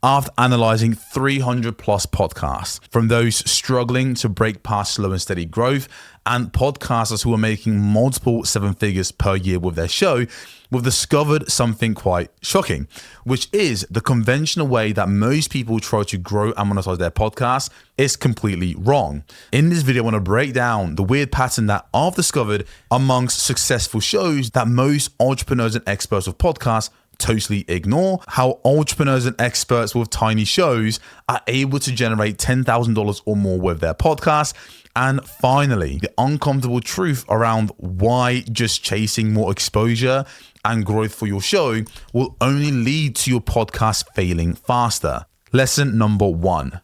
after analyzing 300 plus podcasts, from those struggling to break past slow and steady growth and podcasters who are making multiple seven figures per year with their show. We've discovered something quite shocking, which is the conventional way that most people try to grow and monetize their podcast is completely wrong. In this video, I want to break down the weird pattern that I've discovered amongst successful shows that most entrepreneurs and experts of podcasts totally ignore, how entrepreneurs and experts with tiny shows are able to generate $10,000 or more with their podcast, and finally, the uncomfortable truth around why just chasing more exposure and growth for your show will only lead to your podcast failing faster. Lesson number 1,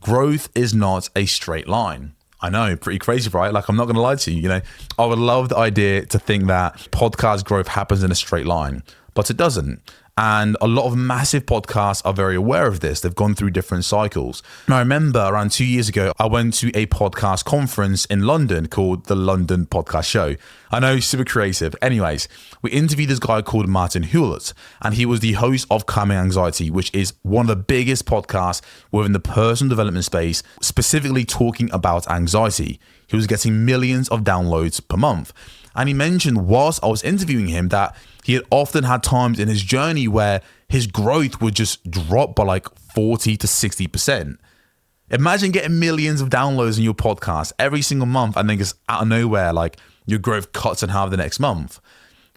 growth is not a straight line. I know, pretty crazy, right? Like, I'm not going to lie to you, I would love the idea to think that podcast growth happens in a straight line, but it doesn't. And a lot of massive podcasts are very aware of this. They've gone through different cycles. And I remember around 2 years ago, I went to a podcast conference in London called the London Podcast Show. I know, super creative. Anyways, we interviewed this guy called Martin Hewlett, and he was the host of Calming Anxiety, which is one of the biggest podcasts within the personal development space, specifically talking about anxiety. He was getting millions of downloads per month. And he mentioned whilst I was interviewing him that he had often had times in his journey where his growth would just drop by like 40 to 60%. Imagine getting millions of downloads in your podcast every single month and then just out of nowhere, like your growth cuts in half the next month.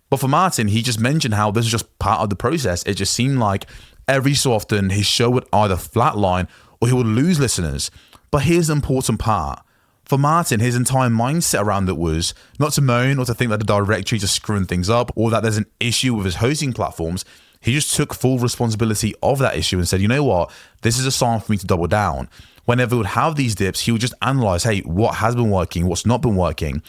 But for Martin, he just mentioned how this is just part of the process. It just seemed like every so often his show would either flatline or he would lose listeners. But here's the important part. For Martin, his entire mindset around it was not to moan or to think that the directory is just screwing things up or that there's an issue with his hosting platforms. He just took full responsibility of that issue and said, you know what, this is a sign for me to double down. Whenever he would have these dips, he would just analyze, hey, what has been working, what's not been working.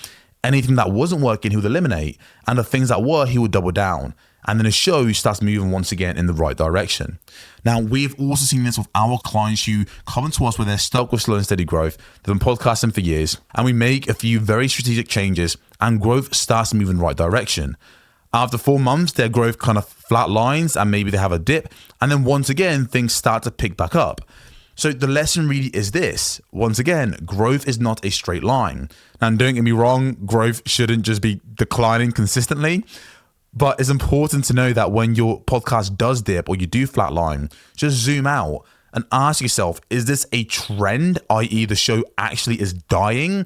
Anything that wasn't working, he would eliminate. And the things that were, he would double down. And then the show starts moving once again in the right direction. Now, we've also seen this with our clients who come to us where they're stuck with slow and steady growth. They've been podcasting for years, and we make a few very strategic changes and growth starts to move in the right direction. After 4 months, their growth kind of flatlines and maybe they have a dip. And then once again, things start to pick back up. So the lesson really is this. Once again, growth is not a straight line. Now, don't get me wrong, growth shouldn't just be declining consistently. But it's important to know that when your podcast does dip or you do flatline, just zoom out and ask yourself, is this a trend, i.e. the show actually is dying,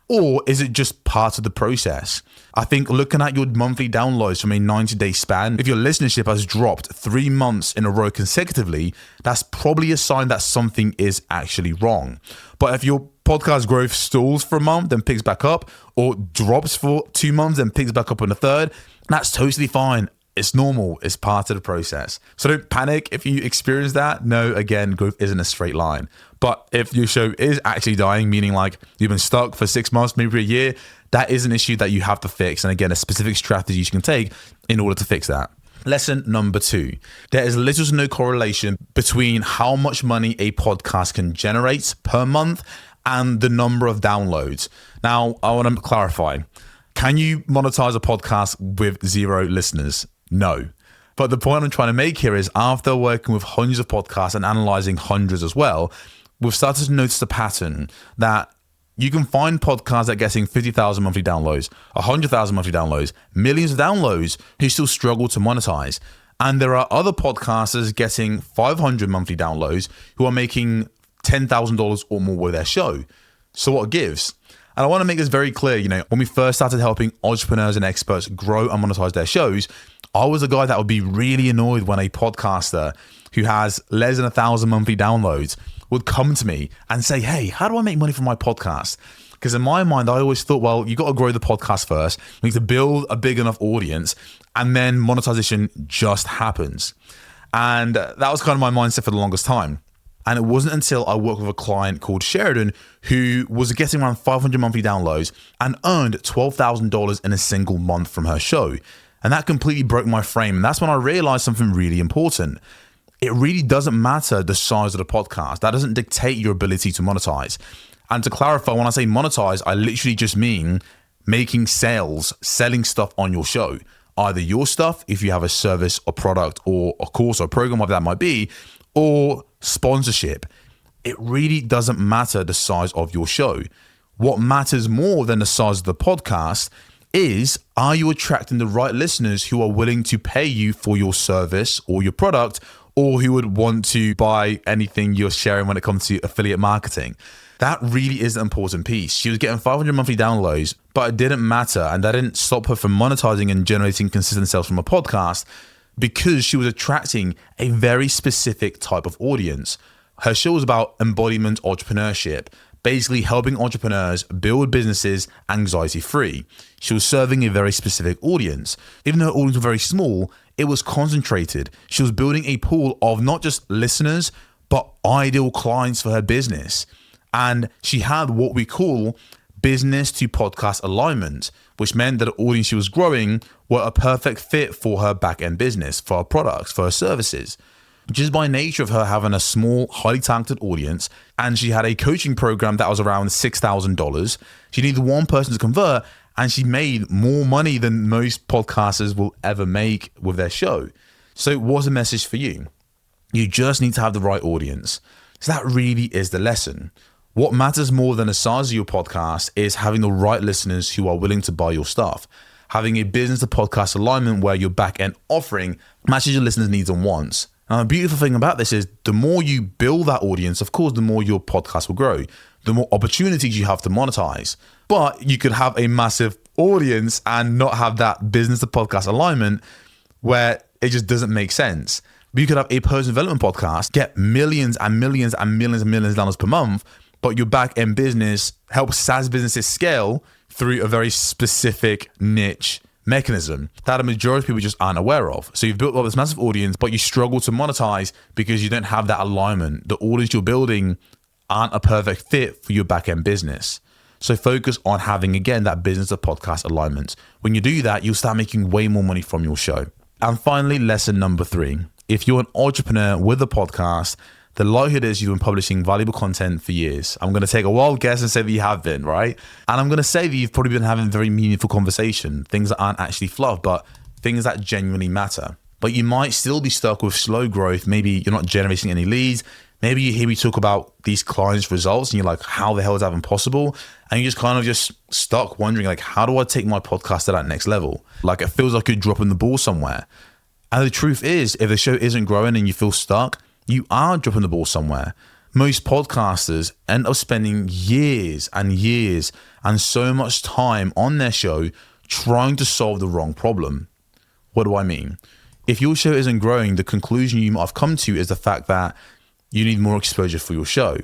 or is it just part of the process? I think looking at your monthly downloads from a 90-day span, if your listenership has dropped 3 months in a row consecutively, that's probably a sign that something is actually wrong. But if your podcast growth stalls for a month, then picks back up, or drops for 2 months and picks back up in a third, that's totally fine. It's normal. It's part of the process. So don't panic if you experience that. No, again, growth isn't a straight line. But if your show is actually dying, meaning like you've been stuck for 6 months, maybe a year, that is an issue that you have to fix. And again, a specific strategy you can take in order to fix that. Lesson number 2, there is little to no correlation between how much money a podcast can generate per month and the number of downloads. Now, I want to clarify. Can you monetize a podcast with 0 listeners? No. But the point I'm trying to make here is after working with hundreds of podcasts and analyzing hundreds as well, we've started to notice a pattern that you can find podcasts that are getting 50,000 monthly downloads, 100,000 monthly downloads, millions of downloads who still struggle to monetize. And there are other podcasters getting 500 monthly downloads who are making $10,000 or more with their show. So what gives? And I want to make this very clear, when we first started helping entrepreneurs and experts grow and monetize their shows, I was a guy that would be really annoyed when a podcaster who has less than 1,000 monthly downloads would come to me and say, hey, how do I make money from my podcast? Because in my mind, I always thought, well, you got to grow the podcast first. You need to build a big enough audience and then monetization just happens. And that was kind of my mindset for the longest time. And it wasn't until I worked with a client called Sheridan who was getting around 500 monthly downloads and earned $12,000 in a single month from her show. And that completely broke my frame. And that's when I realized something really important. It really doesn't matter the size of the podcast. That doesn't dictate your ability to monetize. And to clarify, when I say monetize, I literally just mean making sales, selling stuff on your show. Either your stuff, if you have a service or product or a course or program, whatever that might be, or sponsorship. It really doesn't matter the size of your show. What matters more than the size of the podcast is, are you attracting the right listeners who are willing to pay you for your service or your product, or who would want to buy anything you're sharing when it comes to affiliate marketing? That really is an important piece. She was getting 500 monthly downloads, but it didn't matter. And that didn't stop her from monetizing and generating consistent sales from a podcast, because she was attracting a very specific type of audience. Her show was about embodiment entrepreneurship, basically helping entrepreneurs build businesses anxiety-free. She was serving a very specific audience. Even though her audience was very small, it was concentrated. She was building a pool of not just listeners, but ideal clients for her business. And she had what we call business to podcast alignment, which meant that the audience she was growing were a perfect fit for her back-end business, for her products, for her services. Just by nature of her having a small, highly talented audience, and she had a coaching program that was around $6,000. She needed one person to convert, and she made more money than most podcasters will ever make with their show. So what's the message for you? You just need to have the right audience. So that really is the lesson. What matters more than the size of your podcast is having the right listeners who are willing to buy your stuff. Having a business to podcast alignment where your back end offering matches your listeners' needs and wants. Now, the beautiful thing about this is the more you build that audience, of course, the more your podcast will grow, the more opportunities you have to monetize. But you could have a massive audience and not have that business to podcast alignment where it just doesn't make sense. But you could have a personal development podcast, get millions and millions and millions and millions of dollars per month, but your back end business helps SaaS businesses scale through a very specific niche mechanism that a majority of people just aren't aware of. So you've built up this massive audience, but you struggle to monetize because you don't have that alignment. The audience you're building aren't a perfect fit for your back end business. So focus on having, again, that business to podcast alignment. When you do that, you'll start making way more money from your show. And finally, lesson number 3. If you're an entrepreneur with a podcast, the likelihood is you've been publishing valuable content for years. I'm going to take a wild guess and say that you have been, right? And I'm going to say that you've probably been having very meaningful conversation, things that aren't actually fluff, but things that genuinely matter. But you might still be stuck with slow growth. Maybe you're not generating any leads. Maybe you hear me talk about these clients' results and you're like, how the hell is that even possible? And you're just kind of just stuck wondering, like, how do I take my podcast to that next level? Like, it feels like you're dropping the ball somewhere. And the truth is, if the show isn't growing and you feel stuck, you are dropping the ball somewhere. Most podcasters end up spending years and years and so much time on their show trying to solve the wrong problem. What do I mean? If your show isn't growing, the conclusion you might have come to is the fact that you need more exposure for your show.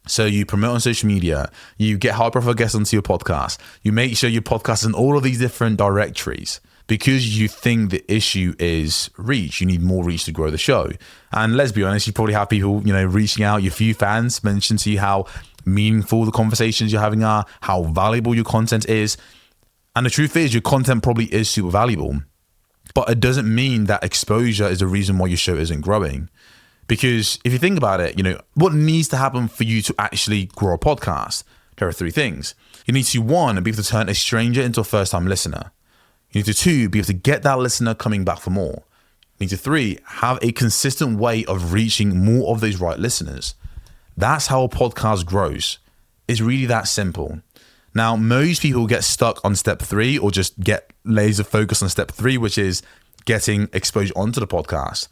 So you promote on social media, you get high-profile guests onto your podcast, you make sure your podcast is in all of these different directories. Because you think the issue is reach, you need more reach to grow the show. And let's be honest, you probably have people, reaching out, your few fans mention to you how meaningful the conversations you're having are, how valuable your content is. And the truth is, your content probably is super valuable. But it doesn't mean that exposure is the reason why your show isn't growing. Because if you think about it, what needs to happen for you to actually grow a podcast? There are 3 things. You need to, 1, be able to turn a stranger into a first-time listener. You need to 2, be able to get that listener coming back for more. You need to 3, have a consistent way of reaching more of those right listeners. That's how a podcast grows. It's really that simple. Now, most people get stuck on step 3 or just get laser focused on step 3, which is getting exposure onto the podcast.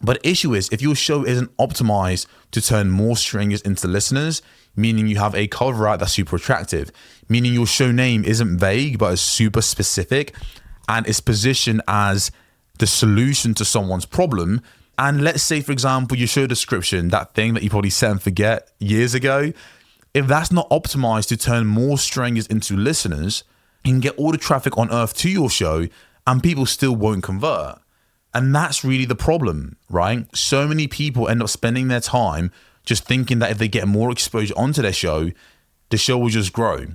But the issue is, if your show isn't optimized to turn more strangers into listeners, meaning you have a cover art that's super attractive, meaning your show name isn't vague but is super specific and is positioned as the solution to someone's problem. And let's say, for example, your show description, that thing that you probably set and forget years ago, if that's not optimized to turn more strangers into listeners, you can get all the traffic on earth to your show and people still won't convert. And that's really the problem, right? So many people end up spending their time just thinking that if they get more exposure onto their show, the show will just grow.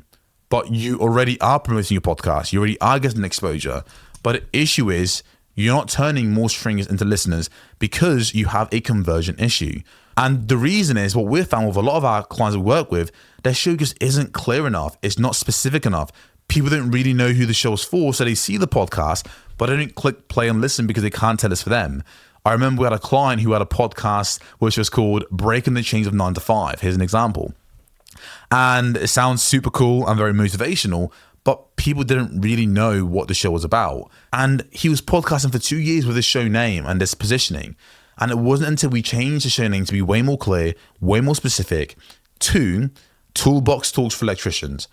But you already are promoting your podcast. You already are getting exposure. But the issue is you're not turning more strangers into listeners because you have a conversion issue. And the reason is, what we've found with a lot of our clients we work with, their show just isn't clear enough. It's not specific enough. People don't really know who the show's for, so they see the podcast, but they don't click play and listen because they can't tell it's for them. I remember we had a client who had a podcast which was called Breaking the Chains of 9 to 5. Here's an example. And it sounds super cool and very motivational, but people didn't really know what the show was about. And he was podcasting for 2 years with his show name and this positioning. And it wasn't until we changed the show name to be way more clear, way more specific, to Toolbox Talks for Electricians,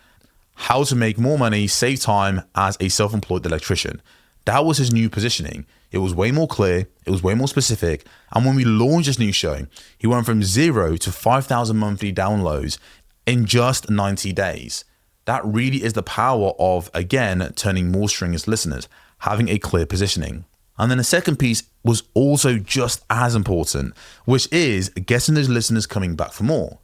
how to make more money, save time as a self-employed electrician. That was his new positioning. It was way more clear, it was way more specific. And when we launched this new show, he went from 0 to 5,000 monthly downloads in just 90 days. That really is the power of, again, turning more strings into listeners, having a clear positioning. And then the second piece was also just as important, which is getting those listeners coming back for more.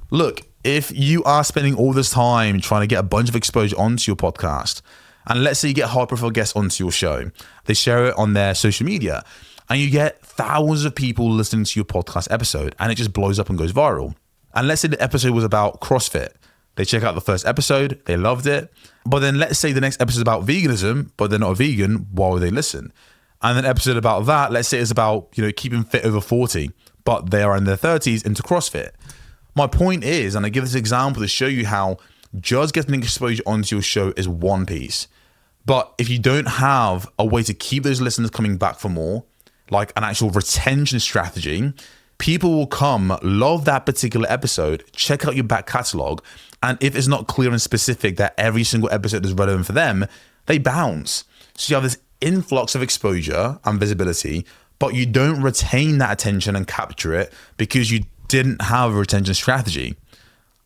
Look, if you are spending all this time trying to get a bunch of exposure onto your podcast, and let's say you get high-profile guests onto your show, they share it on their social media, and you get thousands of people listening to your podcast episode, and it just blows up and goes viral. And let's say the episode was about CrossFit. They check out the first episode, they loved it, but then let's say the next episode is about veganism, but they're not a vegan, why would they listen? And then episode about that, let's say it's about, keeping fit over 40, but they are in their 30s into CrossFit. My point is, and I give this example to show you how just getting exposure onto your show is one piece. But if you don't have a way to keep those listeners coming back for more, like an actual retention strategy, people will come, love that particular episode, check out your back catalog, and if it's not clear and specific that every single episode is relevant for them, they bounce. So you have this influx of exposure and visibility, but you don't retain that attention and capture it because you didn't have a retention strategy.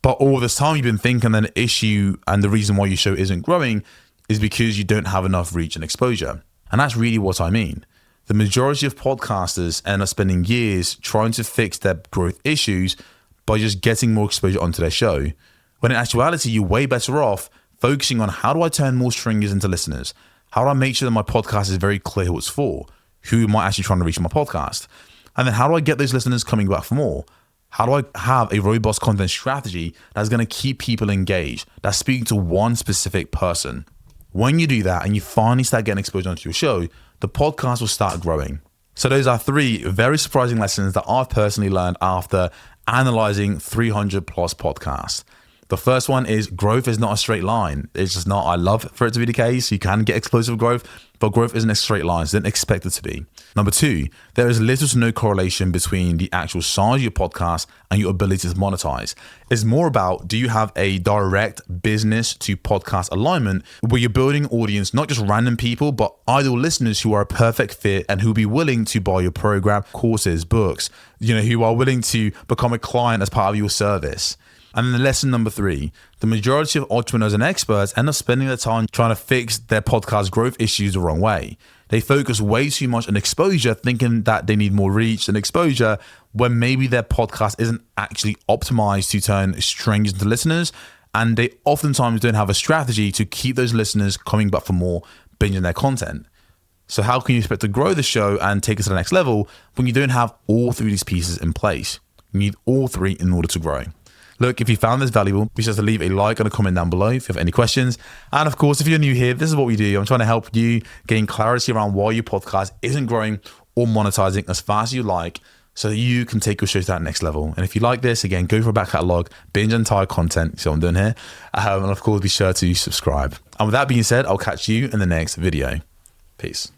But all this time you've been thinking that the issue and the reason why your show isn't growing is because you don't have enough reach and exposure. And that's really what I mean. The majority of podcasters end up spending years trying to fix their growth issues by just getting more exposure onto their show, when in actuality, you're way better off focusing on how do I turn more stringers into listeners? How do I make sure that my podcast is very clear who it's for? Who am I actually trying to reach in my podcast? And then how do I get those listeners coming back for more? How do I have a robust content strategy that's going to keep people engaged, that's speaking to one specific person? When you do that and you finally start getting exposure onto your show, the podcast will start growing. So those are 3 very surprising lessons that I've personally learned after analyzing 300 plus podcasts. The first one is growth is not a straight line. It's just not. I love for it to be the case. You can get explosive growth, but growth isn't a straight line. So don't expect it to be. Number 2, there is little to no correlation between the actual size of your podcast and your ability to monetize. It's more about, do you have a direct business to podcast alignment where you're building audience, not just random people, but ideal listeners who are a perfect fit and who will be willing to buy your program, courses, books, who are willing to become a client as part of your service. And then lesson number 3, the majority of entrepreneurs and experts end up spending their time trying to fix their podcast growth issues the wrong way. They focus way too much on exposure, thinking that they need more reach and exposure, when maybe their podcast isn't actually optimized to turn strangers into listeners. And they oftentimes don't have a strategy to keep those listeners coming back for more, binging their content. So how can you expect to grow the show and take it to the next level when you don't have all 3 of these pieces in place? You need all 3 in order to grow. Look, if you found this valuable, be sure to leave a like and a comment down below if you have any questions. And of course, if you're new here, this is what we do. I'm trying to help you gain clarity around why your podcast isn't growing or monetizing as fast as you like, so that you can take your show to that next level. And if you like this, again, go for a back catalog, binge entire content. So I'm doing here. And of course, be sure to subscribe. And with that being said, I'll catch you in the next video. Peace.